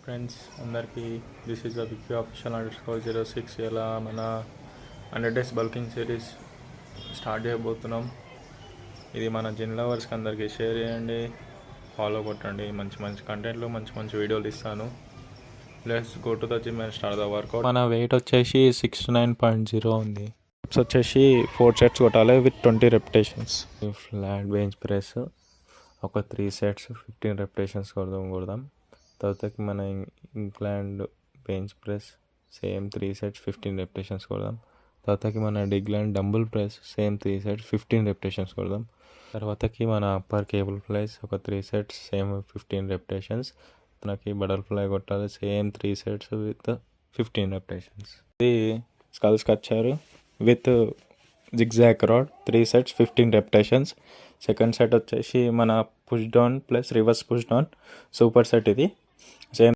Friends అందరికీ this is the Vicky official _06. ఇలా మన 100 days బల్కింగ్ సిరీస్ స్టార్ట్ చేయబోతున్నాం. ఇది మన జిమ్ లవర్స్కి అందరికీ షేర్ చేయండి, ఫాలో కొట్టండి. మంచి మంచి కంటెంట్లు, మంచి మంచి వీడియోలు ఇస్తాను. Let's go to the gym and start the work out. మన వెయిట్ వచ్చేసి 69.0 ఉంది. స్టెప్స్ వచ్చేసి 4 sets కొట్టాలి with 20 repetitions. Flat bench press ఒక 3 sets 15 repetitions కొడదాం. తర్వాతకి మన inclined bench press same 3 sets 15 repetitions కొడదాం. తర్వాతకి మన decline dumbbell press same 3 sets 15 repetitions కొడదాం. తర్వాతకి మన అప్పర్ కేబుల్ ఫ్లైస్ ఒక 3 sets సేమ్ 15 repetitions. మనకి బటర్ఫ్లై కొట్టాలి సేమ్ 3 sets విత్ 15 repetitions. ఇది skull crusher with zigzag rod 3 sets 15 repetitions. Second set వచ్చేసి మన push down plus reverse push down super set. ఇది సేమ్